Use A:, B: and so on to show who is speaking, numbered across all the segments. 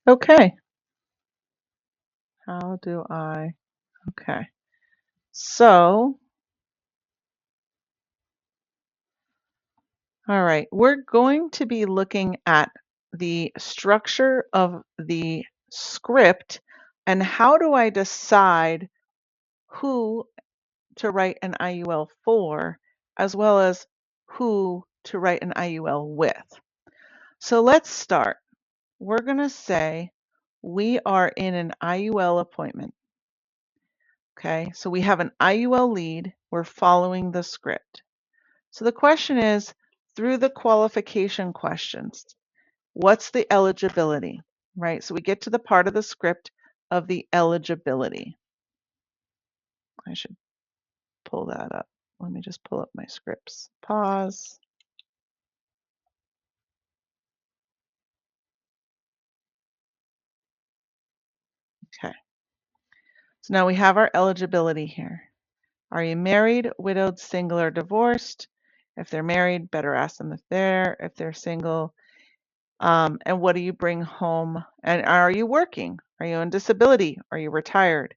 A: Okay. How do I? Okay. So, all right, we're going to be looking at the structure of the script and how do I decide who to write an IUL for, as well as who to write an IUL with. So let's start. We're going to say we are in an IUL appointment. Okay, so we have an IUL lead. We're following the script. So the question is, through the qualification questions, what's the eligibility, right? So we get to the part of the script of the eligibility. I should pull that up. Let me just pull up my scripts. Pause. Okay, so now we have our eligibility here. Are you married, widowed, single, or divorced? If they're married, better ask them if they're single. And what do you bring home? And are you working? Are you on disability? Are you retired?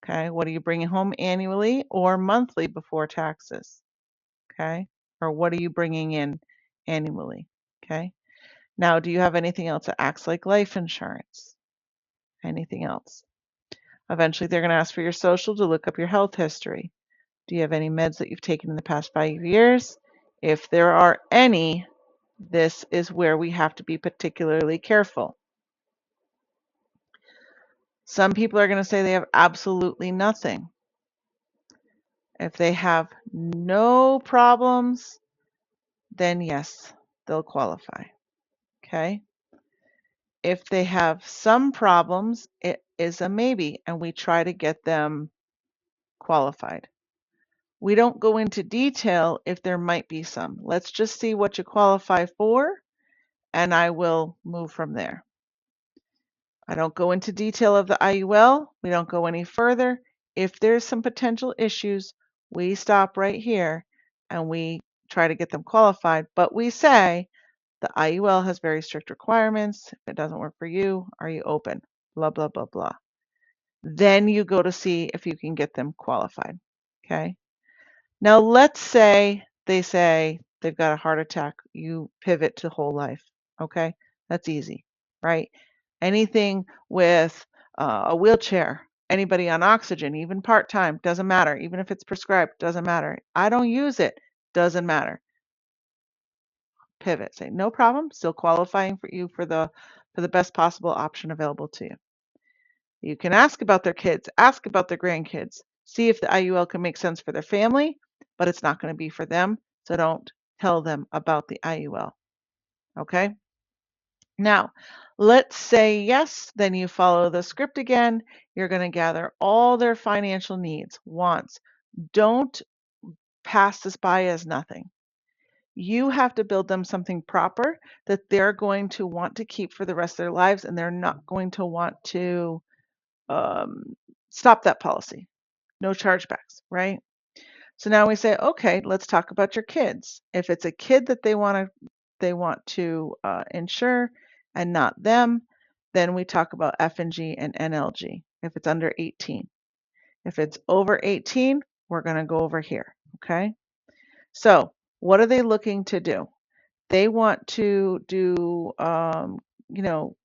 A: Okay, what are you bringing home annually or monthly before taxes? Okay, or what are you bringing in annually? Okay, now do you have anything else that acts like life insurance? Anything else? Eventually, they're going to ask for your social to look up your health history. Do you have any meds that you've taken in the past 5 years? If there are any, this is where we have to be particularly careful. Some people are going to say they have absolutely nothing. If they have no problems, then yes, they'll qualify. Okay. If they have some problems, it is a maybe, and we try to get them qualified. We don't go into detail if there might be some. Let's just see what you qualify for, and I will move from there. I don't go into detail of the IUL. We don't go any further. If there's some potential issues, we stop right here and we try to get them qualified. But we say the IUL has very strict requirements. If it doesn't work for you, are you open? Blah, blah, blah, blah. Then you go to see if you can get them qualified. Okay. Now let's say they say they've got a heart attack. You pivot to whole life. Okay. That's easy, right? Anything with a wheelchair, anybody on oxygen, even part-time, doesn't matter. Even if it's prescribed, doesn't matter. I don't use it, doesn't matter. Pivot, say no problem, still qualifying for you for the best possible option available to you. You can ask about their kids, ask about their grandkids, see if the IUL can make sense for their family, but it's not going to be for them, so don't tell them about the IUL. Okay? Now, let's say yes, then you follow the script again. You're going to gather all their financial needs, wants. Don't pass this by as nothing. You have to build them something proper that they're going to want to keep for the rest of their lives, and they're not going to want to um, stop that policy. No chargebacks, right? So now we say, okay, let's talk about your kids. If it's a kid that they want to insure and not them, then we talk about F&G and NLG if it's under 18. If it's over 18, we're going to go over here, okay? So what are they looking to do? They want to do, you know,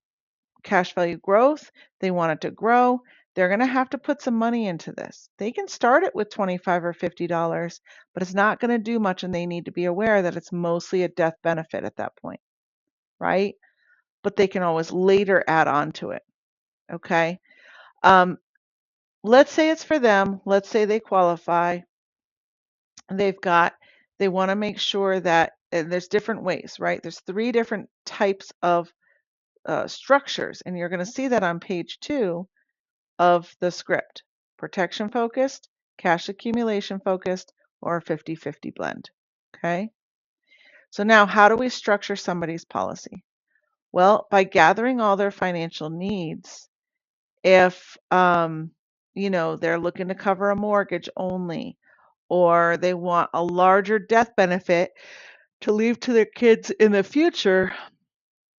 A: cash value growth. They want it to grow. They're going to have to put some money into this. They can start it with $25 or $50, but it's not going to do much, and they need to be aware that it's mostly a death benefit at that point, right? But they can always later add on to it, okay? Um, let's say it's for them. Let's say they qualify. They want to make sure that there's different ways, right? There's 3 different types of structures, and you're going to see that on page 2 of the script: protection focused, cash accumulation focused, or a 50-50 blend. Okay. So now how do we structure somebody's policy? Well, by gathering all their financial needs. If they're looking to cover a mortgage only, or they want a larger death benefit to leave to their kids in the future,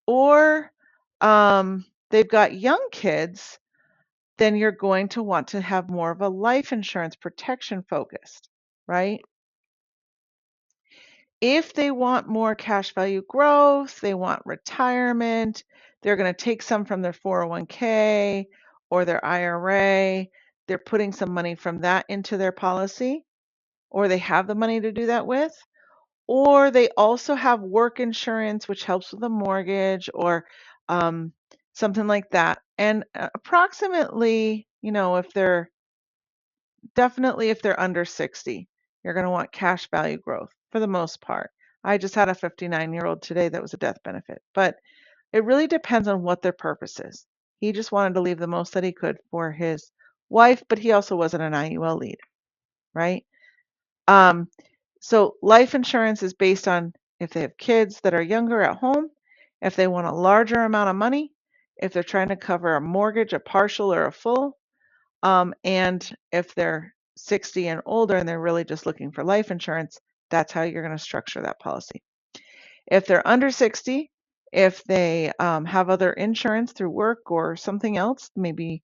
A: or they've got young kids, then you're going to want to have more of a life insurance protection focused, right? If they want more cash value growth, they want retirement, they're going to take some from their 401k or their IRA, they're putting some money from that into their policy, or they have the money to do that with, or they also have work insurance, which helps with a mortgage or um, something like that. And approximately, if they're definitely if they're under 60, you're going to want cash value growth for the most part. I just had a 59-year-old today that was a death benefit, but it really depends on what their purpose is. He just wanted to leave the most that he could for his wife, but he also wasn't an IUL lead, right? Um, so life insurance is based on if they have kids that are younger at home, if they want a larger amount of money, if they're trying to cover a mortgage, a partial or a full, and if they're 60 and older and they're really just looking for life insurance, that's how you're going to structure that policy. If they're under 60, if they have other insurance through work or something else, maybe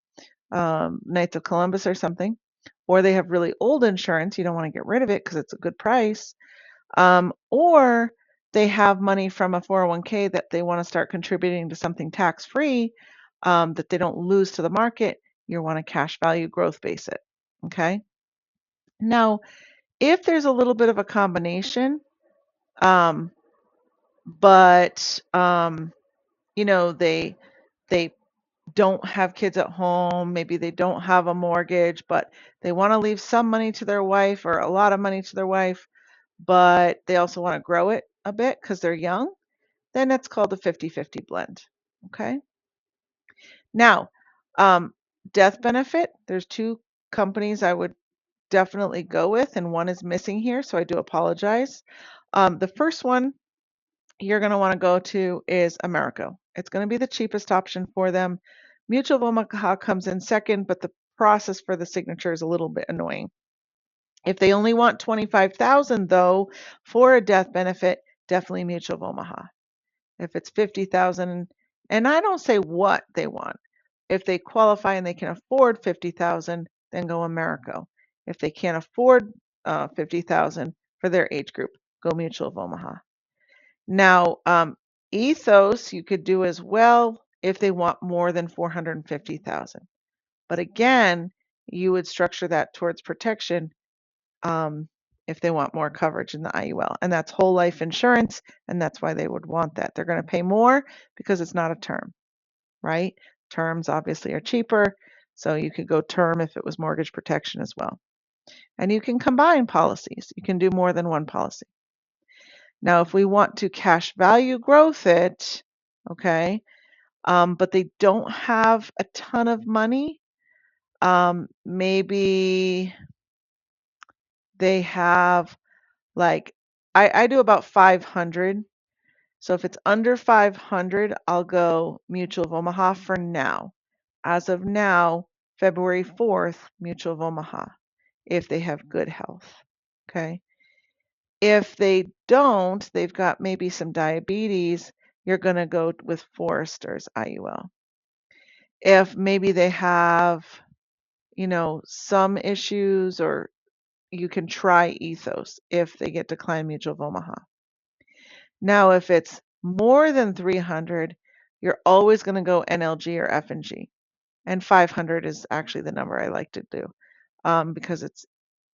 A: Knights of Columbus or something, or they have really old insurance, you don't want to get rid of it because it's a good price, or they have money from a 401k that they want to start contributing to something tax-free that they don't lose to the market, you want to cash value growth base it. Okay. Now, if there's a little bit of a combination, um, but they don't have kids at home, maybe they don't have a mortgage, but they want to leave some money to their wife or a lot of money to their wife, but they also want to grow it a bit because they're young, then it's called a 50-50 blend. Okay. Now, um, death benefit, there's two companies I would definitely go with, and one is missing here, so I do apologize. The first one you're going to want to go to is Americo. It's going to be the cheapest option for them. Mutual of Omaha comes in second, but the process for the signature is a little bit annoying. If they only want 25,000 though for a death benefit, definitely Mutual of Omaha. If it's 50,000, and I don't say what they want. If they qualify and they can afford 50,000, then go Americo. If they can't afford 50,000 for their age group, go Mutual of Omaha. Now, Ethos you could do as well if they want more than 450,000. But again, you would structure that towards protection if they want more coverage in the IUL. And that's whole life insurance, and that's why they would want that. They're going to pay more because it's not a term, right? Terms obviously are cheaper, so you could go term if it was mortgage protection as well. And you can combine policies. You can do more than one policy. Now, if we want to cash value growth it, okay, but they don't have a ton of money, maybe they have like, I do about 500. So if it's under 500, I'll go Mutual of Omaha for now. As of now, February 4th, Mutual of Omaha, if they have good health. Okay. If they don't, they've got maybe some diabetes, you're going to go with Forrester's IUL. If maybe they have, some issues, or you can try Ethos if they get declined Mutual of Omaha. Now, if it's more than 300, you're always going to go NLG or F&G. And 500 is actually the number I like to do because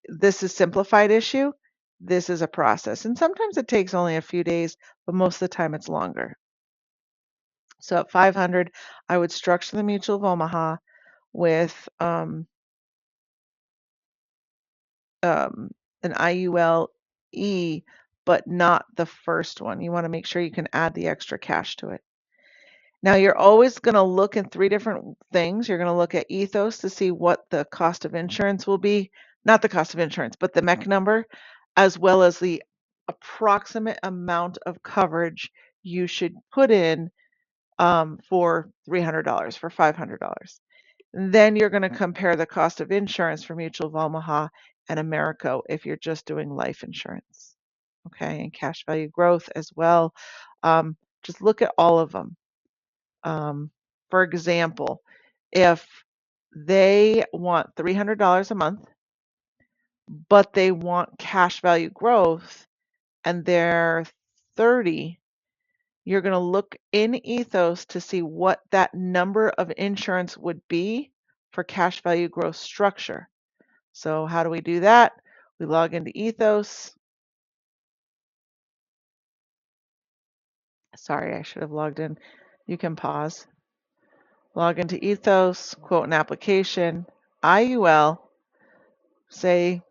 A: this is simplified issue. This is a process. And sometimes it takes only a few days, but most of the time it's longer. So at 500, I would structure the Mutual of Omaha with an IUL E, but not the first one. You want to make sure you can add the extra cash to it. Now, you're always going to look at three different things. You're going to look at Ethos to see what the cost of insurance will be, not the cost of insurance, but the MEC number, as well as the approximate amount of coverage you should put in for $300, for $500. Then you're going to compare the cost of insurance for Mutual of Omaha and Americo if you're just doing life insurance. Okay, and cash value growth as well. Just look at all of them. for example, if they want $300 a month, but they want cash value growth and they're 30, you're going to look in Ethos to see what that number of insurance would be for cash value growth structure. So how do we do that? We log into Ethos. Sorry, I should have logged in. You can pause. Log into Ethos, quote an application, IUL, say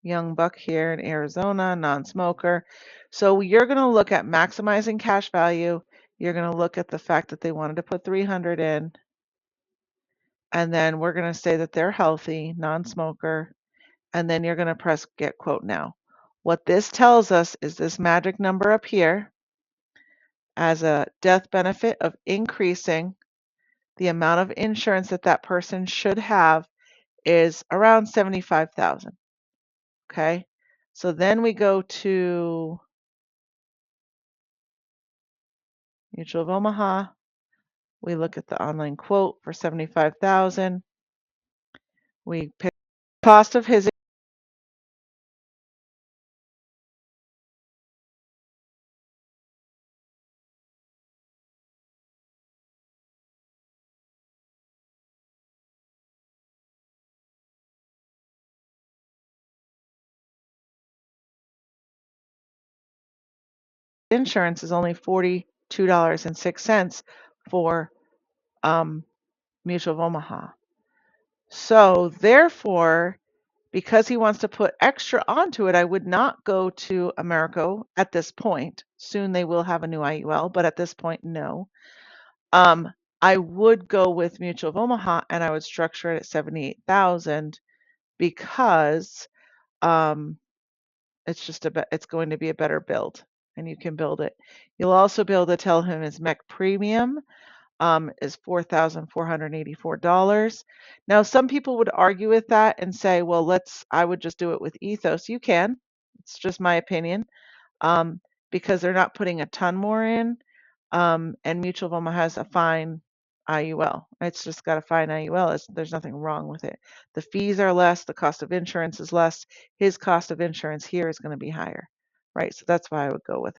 A: young buck here in Arizona, non-smoker. So you're going to look at maximizing cash value. You're going to look at the fact that they wanted to put 300 in. And then we're going to say that they're healthy, non-smoker. And then you're going to press get quote now. What this tells us is this magic number up here as a death benefit of increasing the amount of insurance that that person should have is around 75,000. Okay. So then we go to Mutual of Omaha. We look at the online quote for 75,000. We pick the cost of his insurance is only $42.06 for Mutual of Omaha. So therefore, because he wants to put extra onto it, I would not go to Americo at this point. Soon they will have a new IUL, but at this point, no. I would go with Mutual of Omaha and I would structure it at 78,000 because it's going to be a better build and you can build it. You'll also be able to tell him his MEC premium is $4,484. Now, some people would argue with that and say, well, I would just do it with Ethos. You can. It's just my opinion because they're not putting a ton more in. And Mutual of Omaha has a fine IUL. It's just got a fine IUL. There's nothing wrong with it. The fees are less. The cost of insurance is less. His cost of insurance here is going to be higher, right? So that's why I would go with